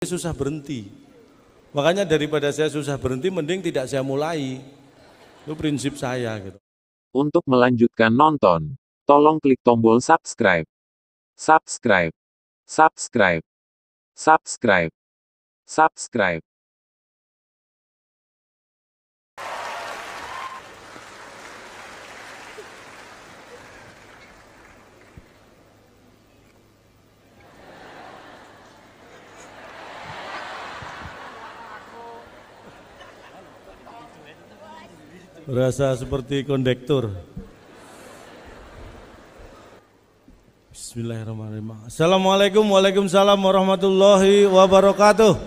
susah berhenti. Makanya daripada saya susah berhenti, mending tidak saya mulai. Itu prinsip saya gitu. Untuk melanjutkan nonton, tolong klik tombol subscribe. Subscribe. Subscribe. Subscribe. Subscribe. Berasa seperti kondektur. Bismillahirrahmanirrahim. Assalamualaikum waalaikumsalam warahmatullahi wabarakatuh.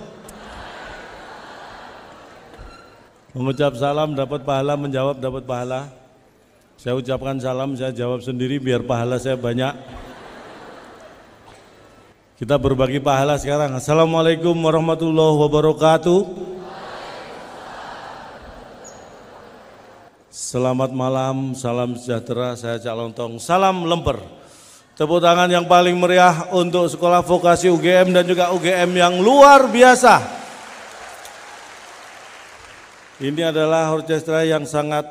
Mengucap salam dapat pahala, menjawab dapat pahala. Saya ucapkan salam, saya jawab sendiri biar pahala saya banyak. Kita berbagi pahala sekarang. Assalamualaikum warahmatullahi wabarakatuh. Selamat malam, salam sejahtera, saya Cak Lontong, salam lemper. Tepuk tangan yang paling meriah untuk Sekolah Vokasi UGM dan juga UGM yang luar biasa. Ini adalah orkestra yang sangat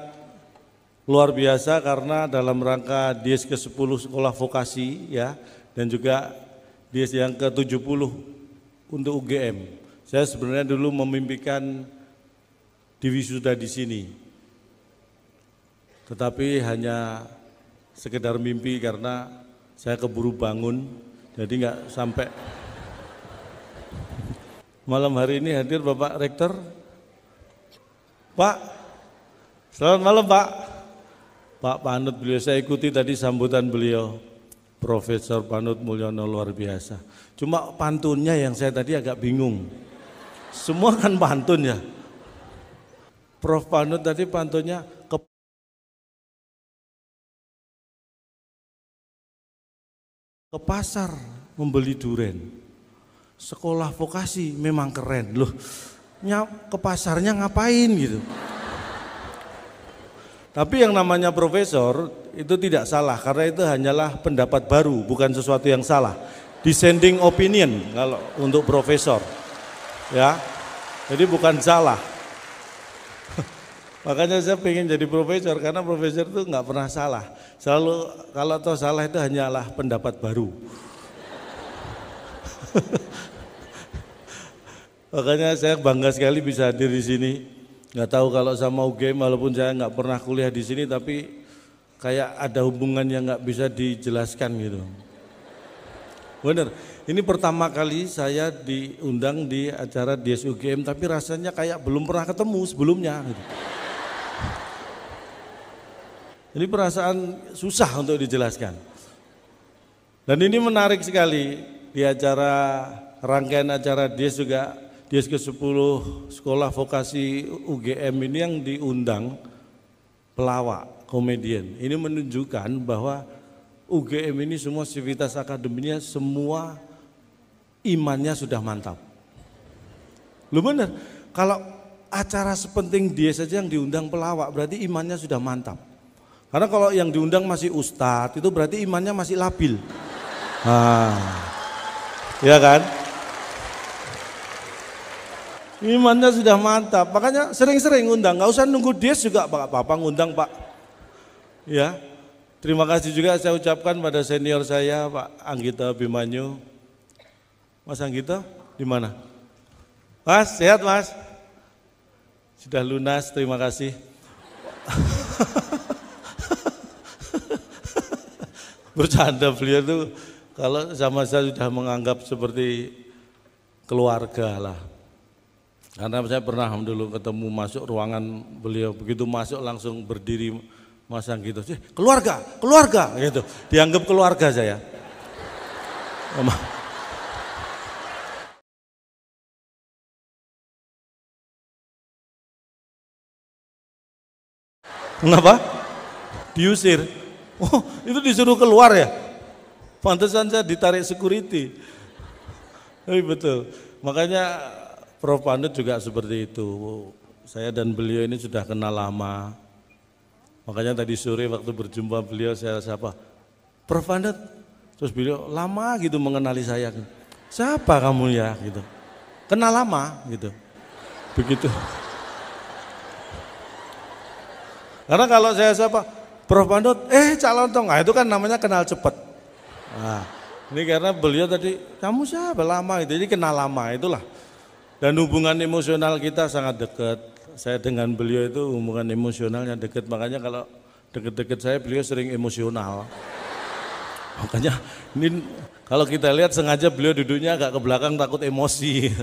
luar biasa karena dalam rangka DIES ke-10 Sekolah Vokasi ya, dan juga DIES yang ke-70 untuk UGM. Saya sebenarnya dulu memimpikan diwisuda di sini. Tetapi hanya sekedar mimpi karena saya keburu bangun, jadi nggak sampai. Malam hari ini hadir Bapak Rektor. Pak, selamat malam Pak. Pak Panut beliau, saya ikuti tadi sambutan beliau. Profesor Panut Mulyono luar biasa. Cuma pantunnya yang saya tadi agak bingung. Semua kan pantun ya. Prof Panut tadi pantunnya ke pasar membeli duren. Sekolah vokasi memang keren loh. Ke pasarnya ngapain gitu. Tapi yang namanya profesor itu tidak salah karena itu hanyalah pendapat baru, bukan sesuatu yang salah. Dissenting opinion kalau untuk profesor. Ya. Jadi bukan salah. Makanya saya pengen jadi profesor karena profesor itu nggak pernah salah. Selalu kalau toh salah itu hanyalah pendapat baru. Makanya saya bangga sekali bisa hadir di sini. Nggak tahu kalau sama UGM walaupun saya nggak pernah kuliah di sini tapi kayak ada hubungan yang nggak bisa dijelaskan gitu. Bener. Ini pertama kali saya diundang di acara DIES UGM tapi rasanya kayak belum pernah ketemu sebelumnya. Gitu. Ini perasaan susah untuk dijelaskan. Dan ini menarik sekali di acara rangkaian acara DIES juga DIES ke-10 Sekolah Vokasi UGM ini yang diundang pelawak, komedian. Ini menunjukkan bahwa UGM ini semua sivitas akademinya semua imannya sudah mantap. Lu bener, kalau acara sepenting DIES saja yang diundang pelawak berarti imannya sudah mantap. Karena kalau yang diundang masih ustadz itu berarti imannya masih labil. Ya kan? Imannya sudah mantap, makanya sering-sering undang, nggak usah nunggu DIES juga Pak, apa-apa ngundang Pak. Ya, terima kasih juga saya ucapkan pada senior saya Pak Anggita Abimanyu. Mas Anggita, di mana? Mas, sehat Mas? Sudah lunas, terima kasih. Bercanda beliau tuh kalau sama saya sudah menganggap seperti keluarga lah. Karena saya pernah dulu ketemu masuk ruangan beliau, begitu masuk langsung berdiri masang gitu, keluarga, keluarga gitu, dianggap keluarga saya. Kenapa? Diusir. Oh, itu disuruh keluar ya? Pantesan saya ditarik security. Tapi betul, makanya Prof Panut juga seperti itu. Saya dan beliau ini sudah kenal lama. Makanya tadi sore waktu berjumpa beliau saya sapa, Prof Panut. Terus beliau lama gitu mengenali saya. Siapa kamu ya gitu. kenal lama gitu. Begitu. Karena kalau saya siapa, Prof Panut, Cak Lontong, nah itu kan namanya kenal cepat. Nah, ini karena beliau tadi, kamu siapa lama itu, jadi kenal lama itulah. Dan hubungan emosional kita sangat dekat. Saya dengan beliau itu hubungan emosionalnya dekat, makanya kalau deket-deket saya beliau sering emosional. Makanya ini kalau kita lihat sengaja beliau duduknya agak ke belakang takut emosi.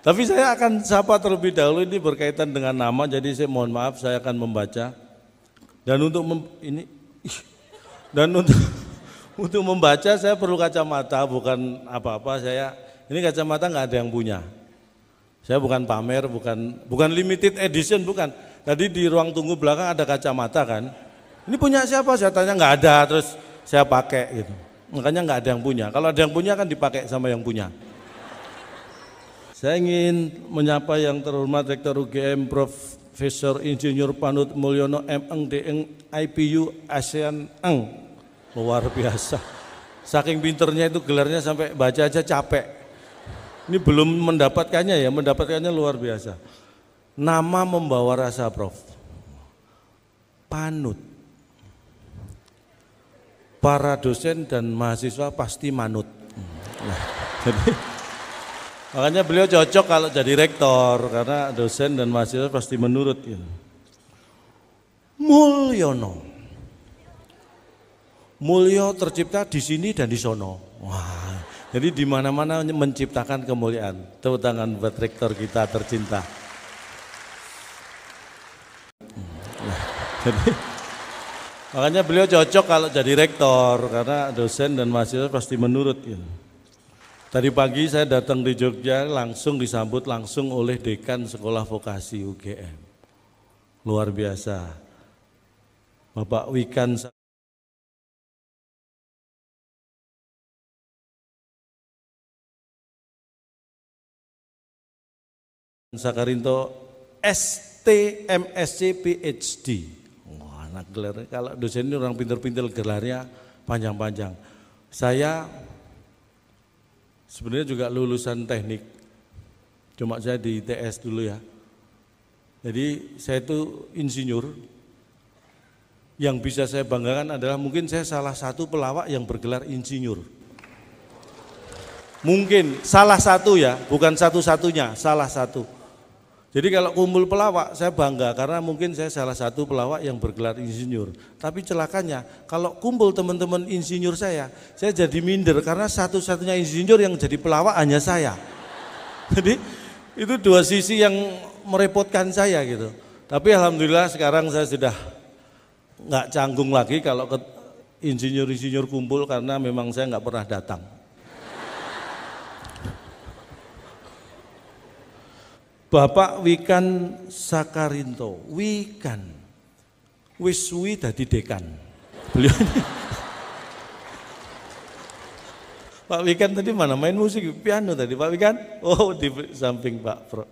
Tapi saya akan sapa terlebih dahulu, ini berkaitan dengan nama, jadi saya mohon maaf saya akan membaca. Dan untuk untuk membaca saya perlu kacamata, bukan apa-apa. Ini kacamata nggak ada yang punya. Saya bukan pamer, bukan limited edition, bukan. Tadi di ruang tunggu belakang ada kacamata kan. Ini punya siapa? Saya tanya nggak ada, terus saya pakai gitu. Makanya nggak ada yang punya. Kalau ada yang punya kan dipakai sama yang punya. Saya ingin menyapa yang terhormat Rektor UGM Profesor Insinyur Panut Mulyono M.Eng D.Eng IPU ASEAN Eng. Luar biasa. Saking pinternya itu gelarnya sampai baca aja capek. Ini belum mendapatkannya ya, mendapatkannya luar biasa. Nama membawa rasa Prof. Panut. Para dosen dan mahasiswa pasti manut. Nah, jadi makanya beliau cocok kalau jadi rektor, karena dosen dan mahasiswa pasti menurut. Gitu. Mulyono, mulyo tercipta di sini dan di sono. Wah, jadi di mana-mana menciptakan kemuliaan. Tepuk tangan buat rektor kita tercinta. Nah, jadi makanya beliau cocok kalau jadi rektor, karena dosen dan mahasiswa pasti menurut. Gitu. Tadi pagi saya datang di Jogja, langsung disambut langsung oleh Dekan Sekolah Vokasi UGM. Luar biasa. Bapak Wikan Sakarinto STMSC PhD. Wah, anak gelar. Kalau dosen ini orang pintar-pintar, gelarnya panjang-panjang. Saya sebenarnya juga lulusan teknik, cuma saya di ITS dulu ya. Jadi saya itu insinyur, yang bisa saya banggakan adalah mungkin saya salah satu pelawak yang bergelar insinyur. Mungkin salah satu ya, bukan satu-satunya, salah satu. Jadi kalau kumpul pelawak saya bangga karena mungkin saya salah satu pelawak yang bergelar insinyur. Tapi celakanya kalau kumpul teman-teman insinyur saya jadi minder karena satu-satunya insinyur yang jadi pelawak hanya saya. Jadi itu dua sisi yang merepotkan saya gitu. Tapi alhamdulillah sekarang saya sudah nggak canggung lagi kalau ke insinyur-insinyur kumpul karena memang saya nggak pernah datang. Bapak Wikan Sakarinto, Wikan, wis suwi dadi dekan. Beliau ini. Pak Wikan tadi mana main musik piano tadi Pak Wikan? Oh di samping Pak Pro.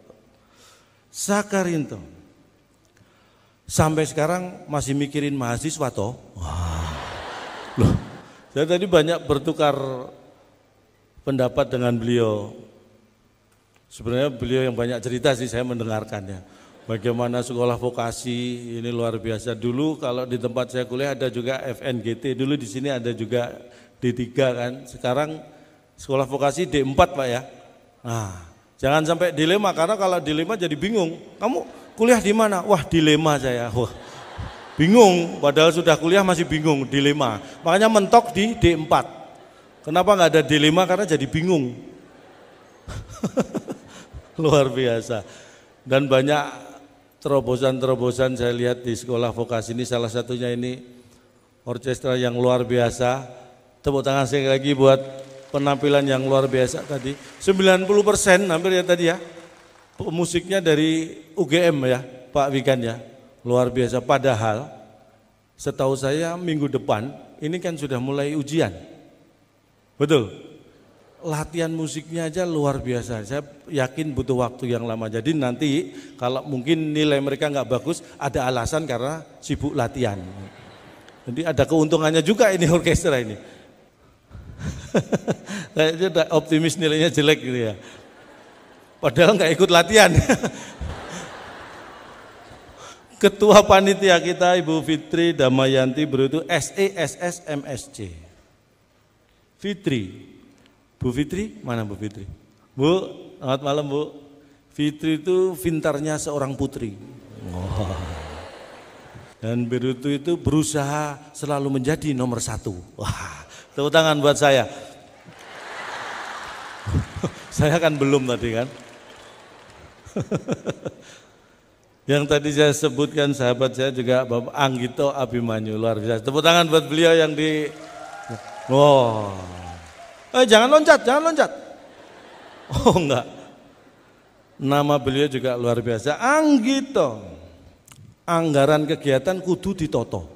Sakarinto. Sampai sekarang masih mikirin mahasiswa toh? Wah. Loh, saya tadi banyak bertukar pendapat dengan beliau. Sebenarnya beliau yang banyak cerita sih, saya mendengarkannya. Bagaimana sekolah vokasi ini luar biasa. Dulu kalau di tempat saya kuliah ada juga FNGT, dulu di sini ada juga D3 kan. Sekarang sekolah vokasi D4 Pak ya. Nah, jangan sampai dilema, karena kalau dilema jadi bingung. Kamu kuliah di mana? Wah, dilema saya. Wah, bingung, padahal sudah kuliah masih bingung, dilema. Makanya mentok di D4. Kenapa nggak ada dilema? Karena jadi bingung. Luar biasa. Dan banyak terobosan-terobosan saya lihat di sekolah vokasi ini, salah satunya ini orkestra yang luar biasa. Tepuk tangan sekali lagi buat penampilan yang luar biasa tadi. 90% hampir ya tadi ya, musiknya dari UGM ya Pak Wikan ya, luar biasa. Padahal setahu saya minggu depan ini kan sudah mulai ujian, betul? Latihan musiknya aja luar biasa. Saya yakin butuh waktu yang lama. Jadi nanti kalau mungkin nilai mereka nggak bagus, ada alasan karena sibuk latihan. Jadi ada keuntungannya juga ini orkestra ini. Kayaknya optimis nilainya jelek gitu ya. Padahal nggak ikut latihan. Ketua panitia kita Ibu Fitri Damayanti Brutu SESS MSC. Fitri, Bu Fitri, mana Bu Fitri? Bu, selamat malam Bu. Fitri itu pintarnya seorang putri. Oh. Dan Brutu itu berusaha selalu menjadi nomor 1. Wah, tepuk tangan buat saya. Saya kan belum tadi kan. Yang tadi saya sebutkan sahabat saya juga Bapak Anggito Abimanyu, luar biasa. Tepuk tangan buat beliau yang di. Oh, jangan loncat, jangan loncat. Oh enggak. Nama beliau juga luar biasa, Anggito. Anggaran kegiatan kudu ditoto.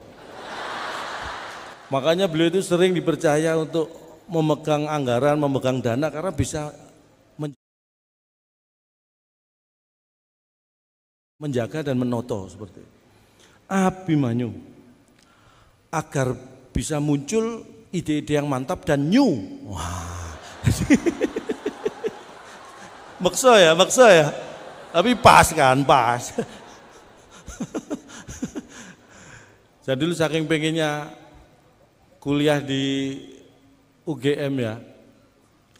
Makanya beliau itu sering dipercaya untuk memegang anggaran, memegang dana karena bisa menjaga dan menoto seperti itu. Abimanyu agar bisa muncul ide-ide yang mantap dan new. Wah. Maksa ya. Tapi pas kan, pas. Saya dulu saking pengennya kuliah di UGM ya.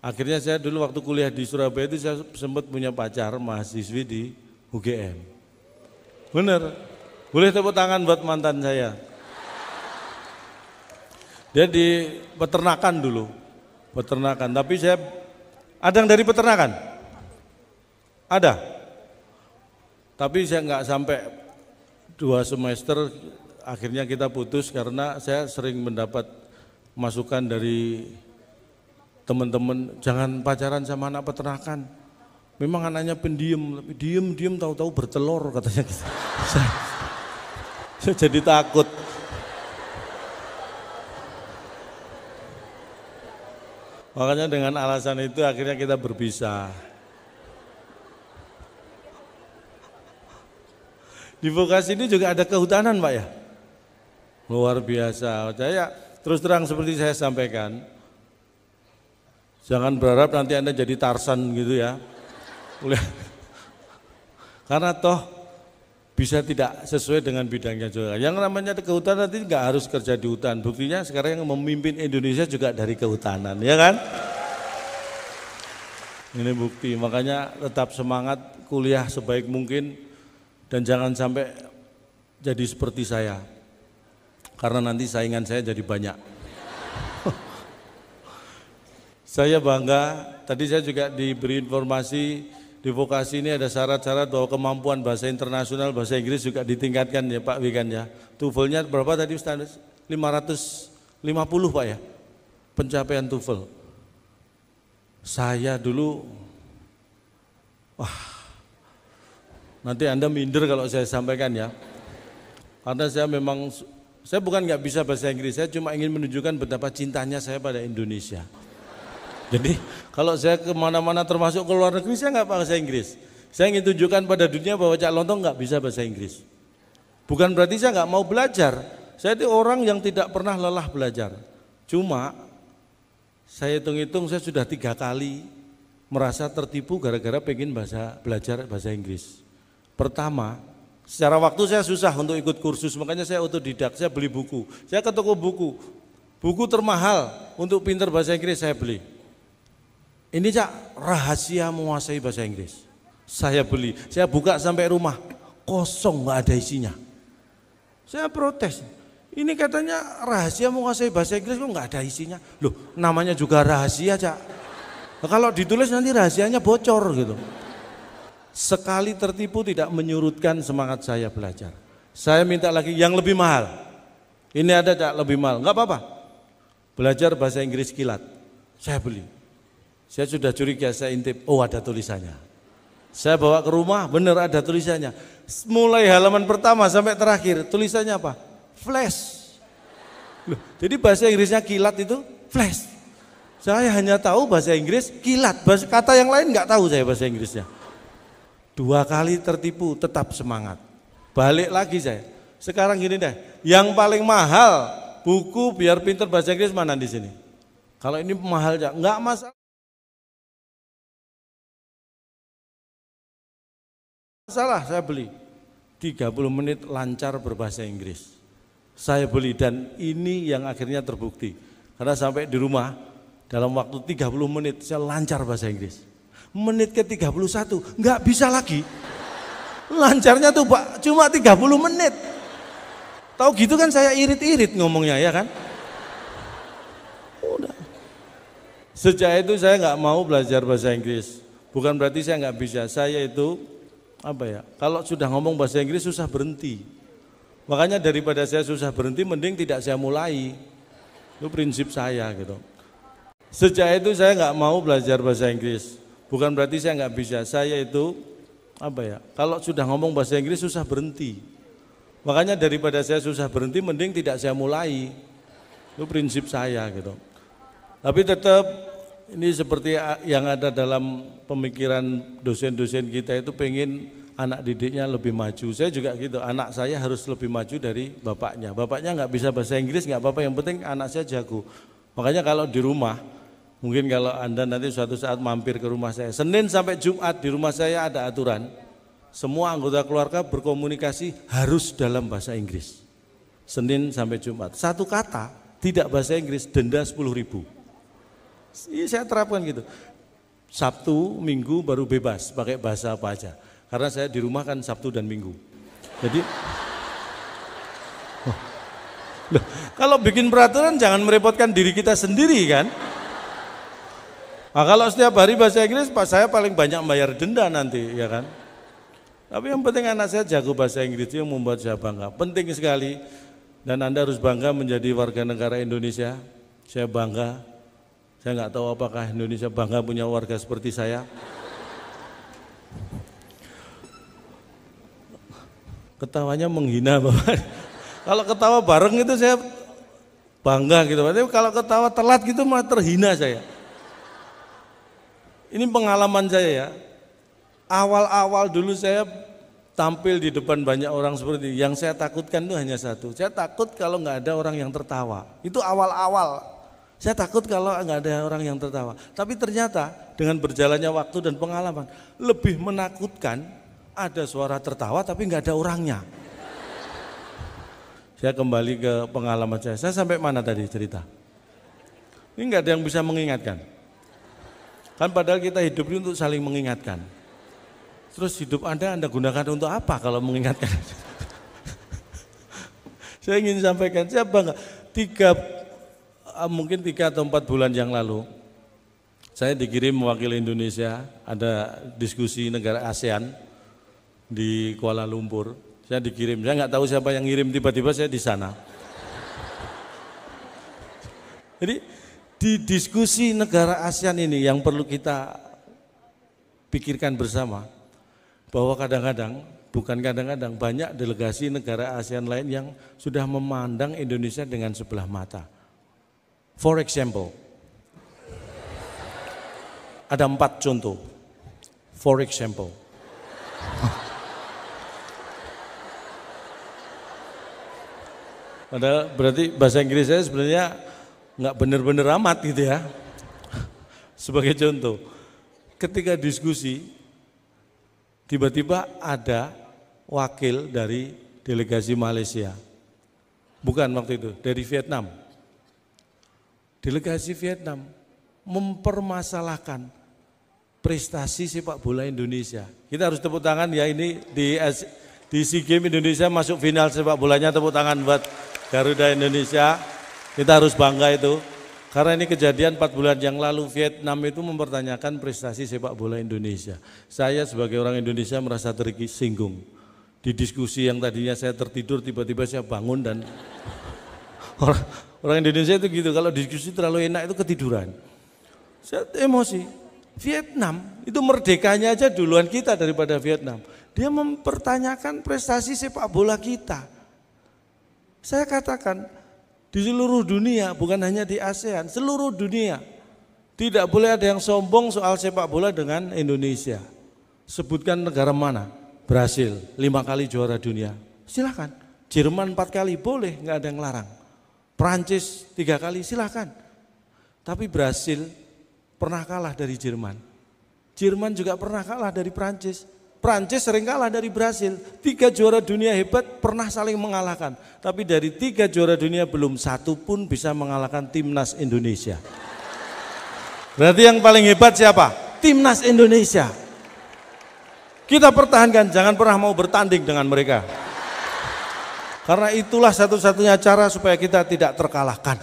Akhirnya saya dulu waktu kuliah di Surabaya itu saya sempat punya pacar mahasiswi di UGM. Bener, boleh tepuk tangan buat mantan saya. Dia di peternakan dulu, peternakan. Tapi saya ada yang dari peternakan, ada. Tapi saya nggak sampai 2 semester, akhirnya kita putus karena saya sering mendapat masukan dari teman-teman, jangan pacaran sama anak peternakan. Memang anaknya pendiam, tapi diem tahu-tahu bertelur katanya. Saya jadi takut. Makanya dengan alasan itu akhirnya kita berpisah. Di vokasi ini juga ada kehutanan Pak ya. Luar biasa. Saya terus terang seperti saya sampaikan, jangan berharap nanti Anda jadi Tarsan gitu ya. Karena toh bisa tidak sesuai dengan bidangnya juga. Yang namanya kehutanan nanti nggak harus kerja di hutan. Buktinya sekarang yang memimpin Indonesia juga dari kehutanan, ya kan? Ini bukti. Makanya tetap semangat kuliah sebaik mungkin dan jangan sampai jadi seperti saya. Karena nanti saingan saya jadi banyak. Saya bangga. Tadi saya juga diberi informasi. Di vokasi ini ada syarat-syarat bahwa kemampuan bahasa internasional, bahasa Inggris juga ditingkatkan ya Pak Wikan ya. TOEFL-nya berapa tadi standar? 550 Pak ya, pencapaian TOEFL. Saya dulu, nanti Anda minder kalau saya sampaikan ya. Karena saya bukan nggak bisa bahasa Inggris, saya cuma ingin menunjukkan betapa cintanya saya pada Indonesia. Jadi kalau saya kemana-mana termasuk ke luar negeri saya nggak bahasa Inggris. Saya ingin tunjukkan pada dunia bahwa Cak Lontong nggak bisa bahasa Inggris. Bukan berarti saya nggak mau belajar. Saya itu orang yang tidak pernah lelah belajar. Cuma saya hitung-hitung saya sudah 3 kali merasa tertipu gara-gara pengen belajar bahasa Inggris. Pertama, secara waktu saya susah untuk ikut kursus, makanya saya otodidak, saya beli buku. Saya ke toko buku. Buku termahal untuk pintar bahasa Inggris saya beli. Ini Cak, rahasia menguasai bahasa Inggris. Saya beli, saya buka sampai rumah, kosong, nggak ada isinya. Saya protes, ini katanya rahasia menguasai bahasa Inggris kok nggak ada isinya. Loh, namanya juga rahasia Cak. Nah, kalau ditulis nanti rahasianya bocor gitu. Sekali tertipu tidak menyurutkan semangat saya belajar. Saya minta lagi yang lebih mahal. Ini ada Cak, lebih mahal, nggak apa-apa. Belajar bahasa Inggris kilat, saya beli. Saya sudah curiga, saya intip, oh ada tulisannya. Saya bawa ke rumah, benar ada tulisannya. Mulai halaman pertama sampai terakhir, tulisannya apa? Flash. Loh, jadi bahasa Inggrisnya kilat itu flash. Saya hanya tahu bahasa Inggris kilat, kata yang lain nggak tahu saya bahasa Inggrisnya. 2 kali tertipu, tetap semangat. Balik lagi saya. Sekarang gini deh, yang paling mahal buku biar pinter bahasa Inggris mana di sini? Kalau ini mahal nggak masalah. Salah, saya beli 30 menit lancar berbahasa Inggris. Saya beli dan ini yang akhirnya terbukti. Karena sampai di rumah dalam waktu 30 menit saya lancar bahasa Inggris. Menit ke 31 nggak bisa lagi. Lancarnya tuh Pak cuma 30 menit. Tahu gitu kan saya irit-irit ngomongnya ya kan. Udah. Sejak itu saya nggak mau belajar bahasa Inggris. Bukan berarti saya nggak bisa. Saya itu kalau sudah ngomong bahasa Inggris susah berhenti. Makanya daripada saya susah berhenti, mending tidak saya mulai. Itu prinsip saya gitu. Sejak itu saya nggak mau belajar bahasa Inggris. Bukan berarti saya nggak bisa. Saya itu kalau sudah ngomong bahasa Inggris susah berhenti. Makanya daripada saya susah berhenti, mending tidak saya mulai. Itu prinsip saya gitu. Tapi tetap ini seperti yang ada dalam pemikiran dosen-dosen kita itu pengen anak didiknya lebih maju. Saya juga gitu, anak saya harus lebih maju dari bapaknya. Bapaknya nggak bisa bahasa Inggris nggak apa-apa, yang penting anak saya jago. Makanya kalau di rumah, mungkin kalau Anda nanti suatu saat mampir ke rumah saya, Senin sampai Jumat di rumah saya ada aturan. Semua anggota keluarga berkomunikasi harus dalam bahasa Inggris. Senin sampai Jumat. Satu kata tidak bahasa Inggris denda 10.000. Ini saya terapkan gitu. Sabtu, Minggu baru bebas pakai bahasa apa aja. Karena saya di rumah kan Sabtu dan Minggu. Jadi kalau bikin peraturan jangan merepotkan diri kita sendiri kan. Nah, kalau setiap hari bahasa Inggris, saya paling banyak bayar denda nanti ya kan. Tapi yang penting anak saya jago bahasa Inggris, itu yang membuat saya bangga. Penting sekali dan Anda harus bangga menjadi warga negara Indonesia. Saya bangga. Saya nggak tahu apakah Indonesia bangga punya warga seperti saya. Ketawanya menghina Bapak. Kalau ketawa bareng itu saya bangga gitu. Tapi kalau ketawa telat gitu malah terhina saya. Ini pengalaman saya ya. Awal-awal dulu saya tampil di depan banyak orang seperti ini. Yang saya takutkan itu hanya satu. Saya takut kalau nggak ada orang yang tertawa. Itu awal-awal. Saya takut kalau nggak ada orang yang tertawa. Tapi ternyata dengan berjalannya waktu dan pengalaman lebih menakutkan ada suara tertawa tapi nggak ada orangnya. Saya kembali ke pengalaman saya. Saya sampai mana tadi cerita? Ini nggak ada yang bisa mengingatkan. Kan padahal kita hidup ini untuk saling mengingatkan. Terus hidup Anda gunakan untuk apa kalau mengingatkan? Saya ingin sampaikan, saya bangga. Mungkin 3 atau 4 bulan yang lalu, saya dikirim mewakili Indonesia, ada diskusi negara ASEAN di Kuala Lumpur. Saya dikirim, saya nggak tahu siapa yang ngirim, tiba-tiba saya di sana. Jadi di diskusi negara ASEAN ini yang perlu kita pikirkan bersama, bahwa kadang-kadang banyak delegasi negara ASEAN lain yang sudah memandang Indonesia dengan sebelah mata. For example, ada 4 contoh. For example, padahal berarti bahasa Inggris saya sebenarnya nggak benar-benar amat gitu ya. Sebagai contoh, ketika diskusi, tiba-tiba ada wakil dari delegasi Malaysia, bukan waktu itu, dari Vietnam. Delegasi Vietnam mempermasalahkan prestasi sepak bola Indonesia. Kita harus tepuk tangan ya, ini di SEA Games Indonesia masuk final sepak bolanya, tepuk tangan buat Garuda Indonesia. Kita harus bangga itu. Karena ini kejadian 4 bulan yang lalu, Vietnam itu mempertanyakan prestasi sepak bola Indonesia. Saya sebagai orang Indonesia merasa tersinggung. Di diskusi yang tadinya saya tertidur, tiba-tiba saya bangun dan orang Indonesia itu gitu, kalau diskusi terlalu enak itu ketiduran. Saya emosi. Vietnam itu merdekanya aja duluan kita daripada Vietnam. Dia mempertanyakan prestasi sepak bola kita. Saya katakan, di seluruh dunia, bukan hanya di ASEAN, seluruh dunia tidak boleh ada yang sombong soal sepak bola dengan Indonesia. Sebutkan negara mana? Brasil 5 kali juara dunia, silakan. Jerman 4 kali, boleh, nggak ada yang larang. Prancis 3 kali, silakan. Tapi Brasil pernah kalah dari Jerman. Jerman juga pernah kalah dari Prancis. Prancis sering kalah dari Brasil. 3 juara dunia hebat pernah saling mengalahkan. Tapi dari 3 juara dunia belum satu pun bisa mengalahkan timnas Indonesia. Berarti yang paling hebat siapa? Timnas Indonesia. Kita pertahankan, jangan pernah mau bertanding dengan mereka. Karena itulah satu-satunya cara supaya kita tidak terkalahkan.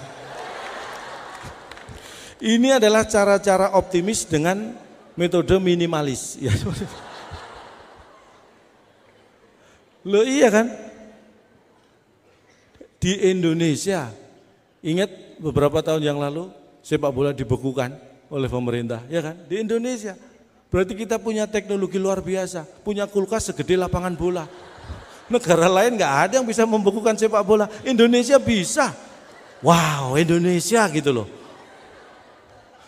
Ini adalah cara-cara optimis dengan metode minimalis. Ya, loh iya kan? Di Indonesia, ingat beberapa tahun yang lalu sepak bola dibekukan oleh pemerintah, ya kan? Di Indonesia. Berarti kita punya teknologi luar biasa, punya kulkas segede lapangan bola. Negara lain nggak ada yang bisa membekukan sepak bola, Indonesia bisa. Wow, Indonesia gitu loh.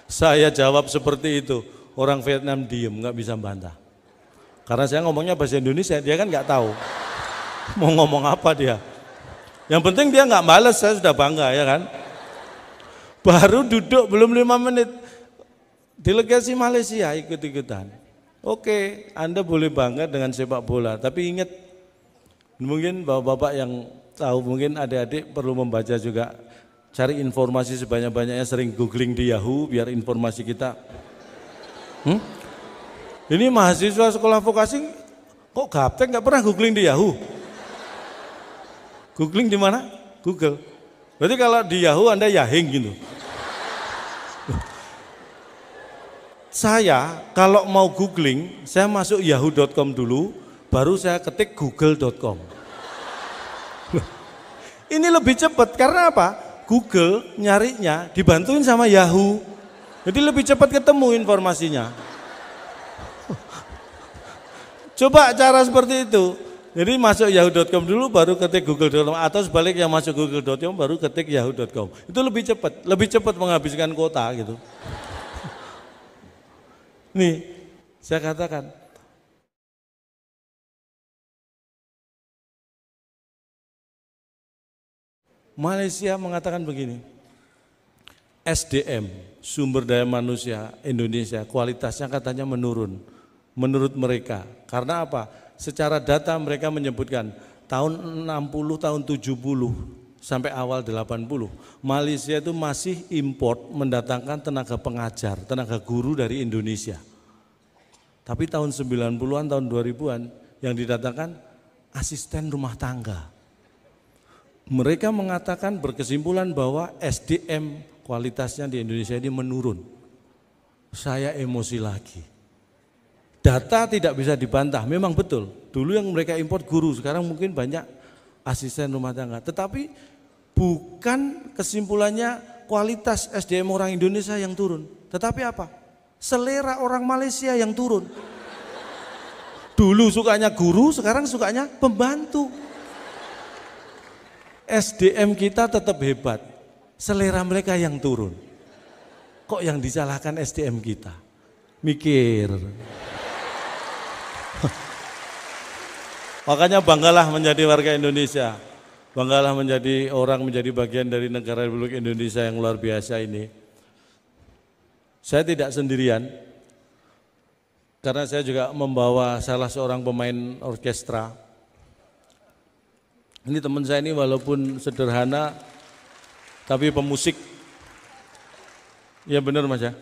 Saya jawab seperti itu, orang Vietnam diem nggak bisa bantah. Karena saya ngomongnya bahasa Indonesia, dia kan nggak tahu mau ngomong apa dia. Yang penting dia nggak males, saya sudah bangga ya kan. Baru duduk belum 5 menit, delegasi Malaysia ikut-ikutan. Oke, Anda boleh bangga dengan sepak bola, tapi ingat, mungkin bapak-bapak yang tahu, mungkin adik-adik perlu membaca juga, cari informasi sebanyak-banyaknya, sering googling di Yahoo biar informasi kita. Ini mahasiswa sekolah vokasi kok gaptek nggak pernah googling di Yahoo? Googling di mana? Google. Berarti kalau di Yahoo Anda yahing gitu. Saya kalau mau googling, saya masuk yahoo.com dulu, baru saya ketik google.com. Ini lebih cepat karena apa? Google nyarinya dibantuin sama Yahoo. Jadi lebih cepat ketemu informasinya. Coba cara seperti itu. Jadi masuk yahoo.com dulu baru ketik google.com, atau sebaliknya masuk google.com baru ketik yahoo.com. Itu lebih cepat menghabiskan kuota gitu. Nih, saya katakan, Malaysia mengatakan begini, SDM, sumber daya manusia Indonesia, kualitasnya katanya menurun, menurut mereka. Karena apa? Secara data mereka menyebutkan tahun 60, tahun 70 sampai awal 80, Malaysia itu masih import mendatangkan tenaga pengajar, tenaga guru dari Indonesia. Tapi tahun 90-an, tahun 2000-an yang didatangkan asisten rumah tangga. Mereka mengatakan berkesimpulan bahwa SDM kualitasnya di Indonesia ini menurun. Saya emosi lagi. Data tidak bisa dibantah, memang betul. Dulu yang mereka import guru, sekarang mungkin banyak asisten rumah tangga. Tetapi bukan kesimpulannya kualitas SDM orang Indonesia yang turun. Tetapi apa? Selera orang Malaysia yang turun. Dulu sukanya guru, sekarang sukanya pembantu. SDM kita tetap hebat, selera mereka yang turun. Kok yang disalahkan SDM kita? Mikir. Makanya banggalah menjadi warga Indonesia, banggalah menjadi orang, menjadi bagian dari negara Republik Indonesia yang luar biasa ini. Saya tidak sendirian, karena saya juga membawa salah seorang pemain orkestra. Ini teman saya ini walaupun sederhana, tapi pemusik. Ya benar Mas ya,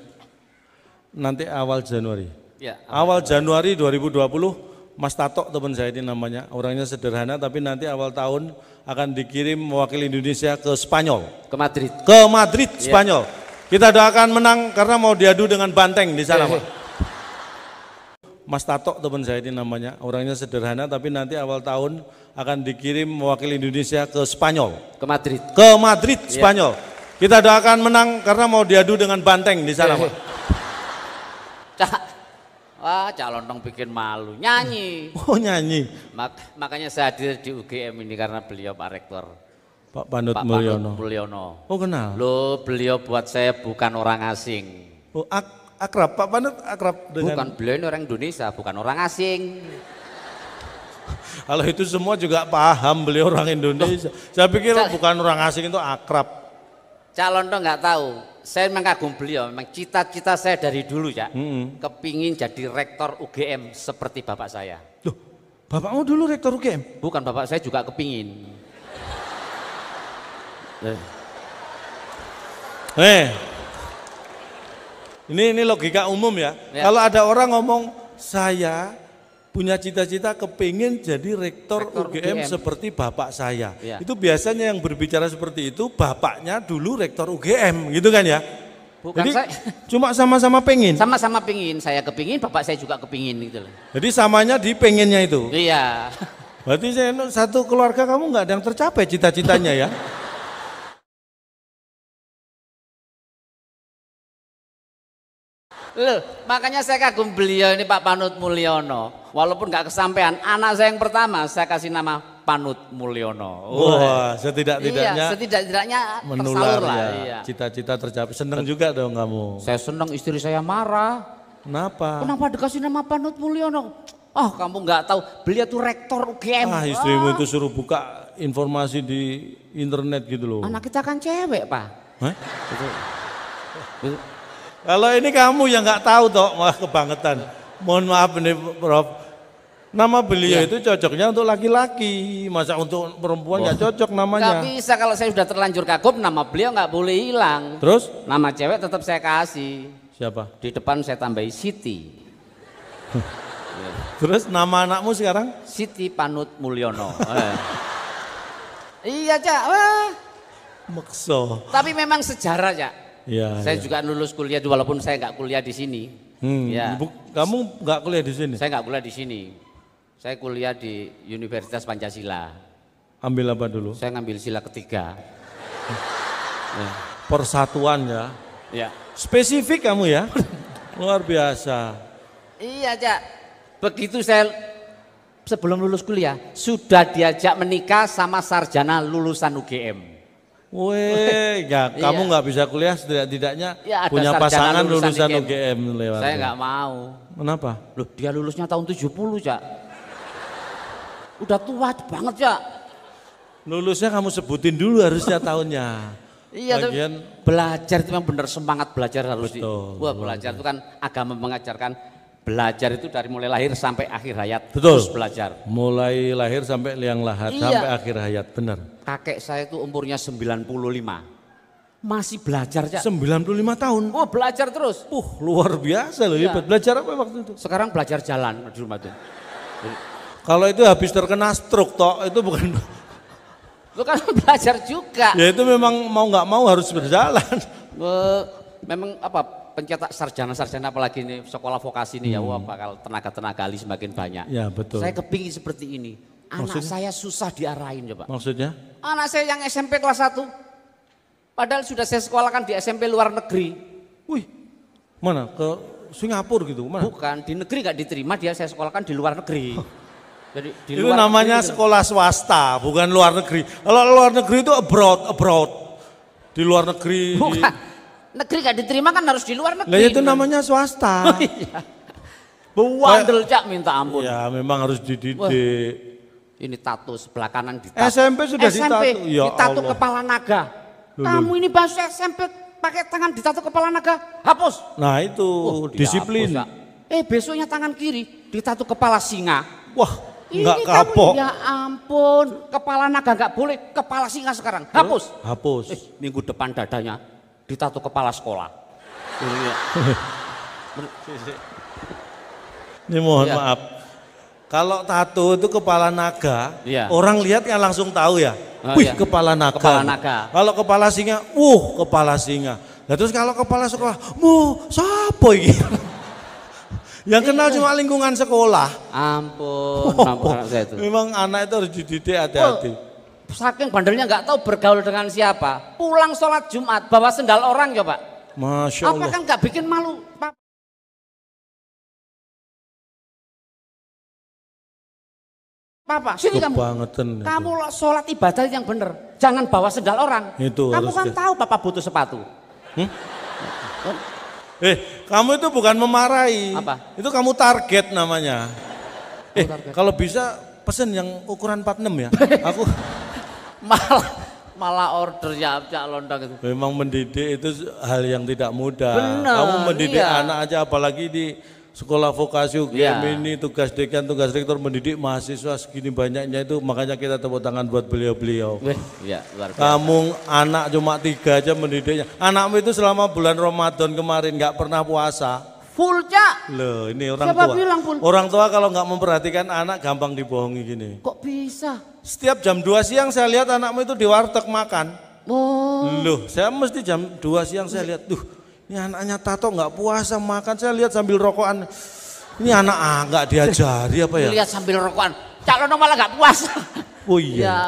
nanti awal Januari. Ya, awal Januari 2020, Mas Tato teman saya ini namanya, orangnya sederhana tapi nanti awal tahun akan dikirim mewakili Indonesia ke Spanyol. Ke Madrid. Ke Madrid, Spanyol. Kita doakan menang karena mau diadu dengan Banteng di sana. Mas Tato teman saya ini namanya, orangnya sederhana tapi nanti awal tahun akan dikirim mewakili Indonesia ke Spanyol. Ke Madrid. Ke Madrid, Spanyol. Kita doakan menang karena mau diadu dengan Banteng di sana. Wah, calon dong bikin malu, nyanyi. Oh nyanyi. Makanya saya hadir di UGM ini karena beliau Pak Rektor. Pak Panut Mulyono. Oh kenal. Loh, beliau buat saya bukan orang asing. Oh akrab, Pak Panut akrab dengan. Bukan, beliau ini orang Indonesia, bukan orang asing. Kalau itu semua juga paham beliau orang Indonesia. Saya pikir bukan orang asing itu akrab. Calon dong nggak tahu. saya memang kagum beliau, memang cita-cita saya dari dulu ya, Mm-mm. kepingin jadi rektor UGM seperti bapak saya. Loh, bapakmu dulu rektor UGM? Bukan, bapak saya juga kepingin. Ini logika umum ya. Ya. Kalau ada orang ngomong saya punya cita-cita kepingin jadi rektor UGM seperti bapak saya. Ya. Itu biasanya yang berbicara seperti itu bapaknya dulu rektor UGM gitu kan ya. Bukan Jadi saya, cuma sama-sama pengen. sama-sama pingin, saya kepingin, bapak saya juga kepingin gitu loh. Jadi samanya di pengennya itu. Iya. Berarti satu keluarga kamu nggak ada yang tercapai cita-citanya ya. Loh, makanya saya kagum beliau ini Pak Panut Mulyono. Walaupun nggak kesampaian, anak saya yang pertama saya kasih nama Panut Mulyono. Wah, setidak-tidaknya Iya, setidak-tidaknya menular tersalur lah. ya. Iya. Cita-cita tercapai. Seneng juga dong kamu. Saya senang, istri saya marah. Kenapa? Kenapa dikasih nama Panut Mulyono? Oh, kamu nggak tahu, beliau tuh rektor UGM. Ah, istrimu itu suruh buka informasi di internet gitu loh. Anak kita kan cewek, Pak. Hah? Kalau ini kamu yang nggak tahu toh, wah kebangetan. Mohon maaf nih Prof. Nama beliau Ya. itu cocoknya untuk laki-laki, masa untuk perempuan nggak cocok Nggak namanya. bisa, kalau saya sudah terlanjur kagum, nama beliau nggak boleh hilang. Terus Nama cewek tetap saya kasih. siapa? Di depan saya tambahi Siti. Terus nama anakmu sekarang? Siti Panut Mulyono. Iya, Cak. Wah. Mekso. Tapi memang sejarah, Cak. Iya. Saya iya. juga lulus kuliah walaupun saya nggak kuliah di sini. Ya. Kamu nggak kuliah di sini? Saya nggak kuliah di sini. Saya kuliah di Universitas Pancasila. Ambil apa dulu? Saya ngambil sila ketiga. Persatuan ya. Ya. Spesifik kamu ya. Luar biasa. Iya, Cak. Begitu saya sebelum lulus kuliah sudah diajak menikah sama sarjana lulusan UGM. Weh, ya kamu Iya. nggak bisa kuliah setidak-tidaknya Ya, ada punya sarjana pasangan lulusan lulusan UGM lewat. Saya nggak mau. Kenapa? Loh, dia lulusnya tahun 70, Cak. Udah tua banget, Cak. Lulusnya kamu sebutin dulu harusnya tahunnya. Iya, tapi Lagian belajar itu memang benar, semangat belajar harus Betul, Wah, belajar itu kan agama mengajarkan belajar itu dari mulai lahir sampai akhir hayat. Betul. Terus belajar. mulai lahir sampai liang lahat Iya. sampai akhir hayat, benar. Kakek saya itu umurnya 95. Masih belajar, Cak. 95 tahun. Oh, belajar terus. Luar biasa loh, Iya. hebat. Belajar apa waktu itu? Sekarang belajar jalan di rumah tuh. Kalau itu habis terkena stroke toh, itu bukan. Lu kan belajar juga. Ya itu memang mau nggak mau harus berjalan. Memang apa pencetak sarjana-sarjana apalagi ini sekolah vokasi ini ya, wah bakal tenaga-tenaga ahli semakin banyak. Ya betul. Saya kepingin seperti ini. Anak Maksudnya? saya susah diarahin coba. Maksudnya? Anak saya yang SMP kelas 1. Padahal sudah saya sekolahkan di SMP luar negeri. Wih, mana? Ke Singapura gitu? Mana? Bukan, di negeri gak diterima, dia saya sekolahkan di luar negeri. Jadi di Itu luar namanya negeri gitu. sekolah swasta, bukan luar negeri. Kalau luar negeri itu abroad. Di luar negeri. Bukan, negeri gak diterima kan harus di luar negeri. Lah itu namanya swasta. Bewandel, Cak, minta ampun. Ya memang harus dididik. Wah. Ini tato sebelah kanan ditato. SMP sudah ditato. Ya ditato Allah. kepala naga. Loh, Kamu ini bahasa SMP pakai tangan ditato kepala naga, hapus. Nah itu disiplin. Dihapus, Cak. Besoknya tangan kiri ditato kepala singa. Wah, Ini nggak kamu- kapok. Ya ampun, kepala naga nggak boleh, kepala singa sekarang. Hapus. Hapus. Minggu depan dadanya ditato kepala sekolah. Ini mohon Iya. maaf. Kalau tato itu kepala naga, Iya. orang lihat kan langsung tahu ya. Oh, Wih, iya. kepala naga. Kepala naga. Kalau kepala singa, kepala singa. Nah, terus kalau kepala sekolah, siapa ini? Yang kenal cuma lingkungan sekolah. Ampun, ampun anak saya itu. Memang anak itu harus dididik hati-hati. Saking bandelnya nggak tahu bergaul dengan siapa. Pulang sholat Jumat bawa sendal orang coba. Masya Apa Allah. kan nggak bikin malu? Papa, sini kamu. Kebangetan itu. Kamu sholat ibadah yang bener. Jangan bawa sendal orang. Itu kamu harus kan ke- tahu Papa butuh sepatu. Kamu itu bukan memarahi. Apa? Itu kamu target namanya. Target. Kalau bisa pesen yang ukuran 46 ya. Aku malah order ya Cak Londong itu. Memang mendidik itu hal yang tidak mudah. Benar, Kamu mendidik iya. anak aja, apalagi di sekolah vokasi UGM Iya. ini tugas dekan, tugas rektor mendidik mahasiswa segini banyaknya itu, makanya kita tepuk tangan buat beliau-beliau. Wih, ya luar biasa. Kamu anak cuma 3 aja mendidiknya. Anakmu itu selama bulan Ramadan kemarin nggak pernah puasa. Full Cak. Loh, ini orang Siapa tua. bilang full? Orang tua kalau nggak memperhatikan anak gampang dibohongi gini. Kok bisa? Setiap jam 2 siang saya lihat anakmu itu di warteg makan. Oh. Loh, saya mesti jam 2 siang saya lihat, ini anaknya Tato nggak puasa makan. Saya lihat sambil rokokan. Ini anak nggak diajari apa ya? Lihat sambil rokokan. Cak Londong malah nggak puasa. Oh iya. Ya.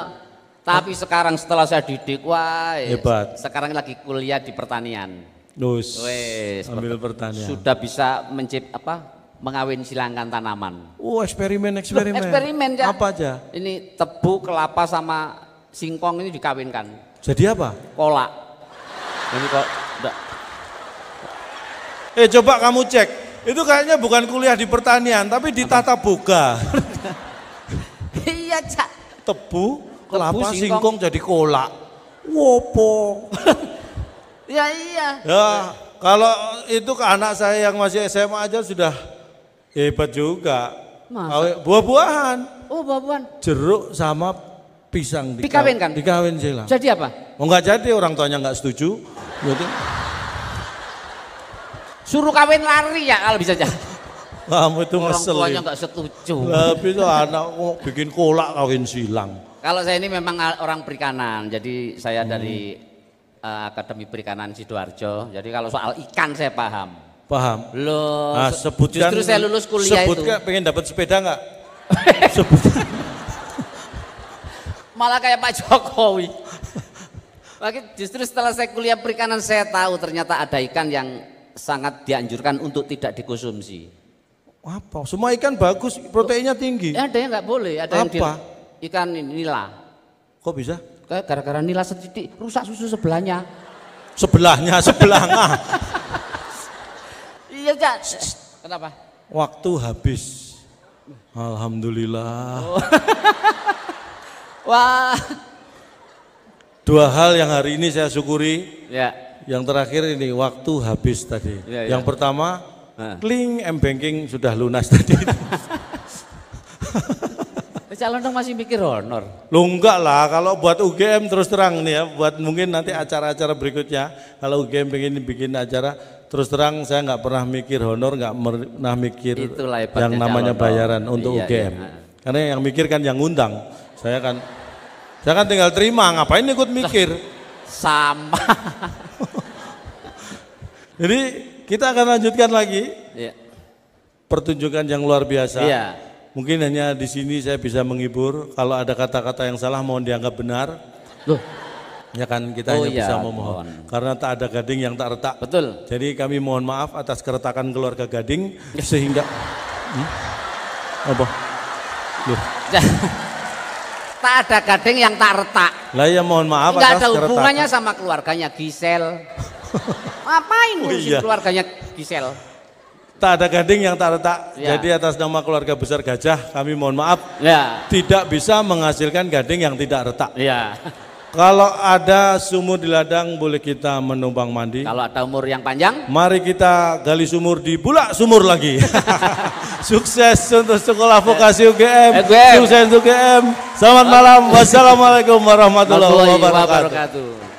Tapi sekarang setelah saya didik, wah. Hebat. Sekarang lagi kuliah di pertanian. Nus. Wes, Ambil pertanian. Sudah bisa mengawin silangkan tanaman. Oh, eksperimen. Eksperimen ya. Apa aja? Ini tebu, kelapa sama singkong ini dikawinkan. Jadi apa? Kolak. Ini kok enggak. Coba kamu cek. Itu kayaknya bukan kuliah di pertanian, tapi di tata boga. Iya, Cak. Tebu, kelapa, singkong. singkong jadi kolak. Wopo. Ya iya. Ya, kalau itu ke anak saya yang masih SMA aja sudah hebat juga. Masa? Buah-buahan, Oh, babuan. jeruk sama pisang Dikawinkan? Dikawin silang. Jadi apa? Oh enggak jadi, orang tuanya enggak setuju. Jadi Suruh kawin lari ya kalau bisa aja. kamu itu Orang ngesel. tuanya enggak setuju. Tapi itu anak kok bikin kolak kawin silang. Kalau saya ini memang orang perikanan, jadi saya dari Akademi Perikanan Sidoarjo. Jadi kalau soal ikan saya paham. Paham? Loh, Nah, sebutkan. justru saya lulus kuliah sebutkan, itu. pengen dapat sepeda enggak? Sebutkan. Malah kayak Pak Jokowi. Makanya justru setelah saya kuliah perikanan saya tahu ternyata ada ikan yang sangat dianjurkan untuk tidak dikonsumsi. Apa? Semua ikan bagus, proteinnya tinggi. Ya, ada yang nggak boleh, ada yang Apa? ikan nila. Kok bisa? Kayak gara-gara nila sedikit rusak susu sebelahnya. Sebelahnya. Iya, Cak. Kenapa? Waktu habis. Alhamdulillah. Wah. 2 hal yang hari ini saya syukuri. Ya. Yang terakhir ini waktu habis tadi. Ya, ya. Yang pertama, Nah. kling M-Banking sudah lunas tadi. Cak Londong masih mikir honor. Loh enggak lah, kalau buat UGM terus terang nih ya, buat mungkin nanti acara-acara berikutnya, kalau UGM pengen bikin acara, terus terang saya nggak pernah mikir honor, nggak pernah mikir Itulah hebatnya yang namanya Cak Londong. bayaran untuk Iya, UGM. iya. Karena yang mikir kan yang ngundang, saya kan tinggal terima, ngapain ikut mikir. Sama. Jadi kita akan lanjutkan lagi Ya. pertunjukan yang luar biasa. Iya. Mungkin hanya di sini saya bisa menghibur. Kalau ada kata-kata yang salah mohon dianggap benar. Loh, Ya kan kita Oh hanya iya, bisa memohon. mohon. Karena tak ada gading yang tak retak. betul. Jadi kami mohon maaf atas keretakan keluarga Gading sehingga apa? Loh. Tak ada gading yang tak retak. Lah ya mohon maaf Enggak atas ada keretakan. hubungannya sama keluarganya Gisel. Ngapain Oh ngurusin iya. keluarganya Gisel? Tak ada gading yang tak retak. Ya. Jadi atas nama keluarga besar Gajah kami mohon maaf Ya. tidak bisa menghasilkan gading yang tidak retak. Ya. Kalau ada sumur di ladang boleh kita menumpang mandi. Kalau ada umur yang panjang, Mari kita gali sumur di bulak sumur lagi. Sukses untuk sekolah vokasi UGM. UGM. Sukses UGM. Selamat malam. Wassalamualaikum warahmatullahi warahmatullahi wabarakatuh. wabarakatuh.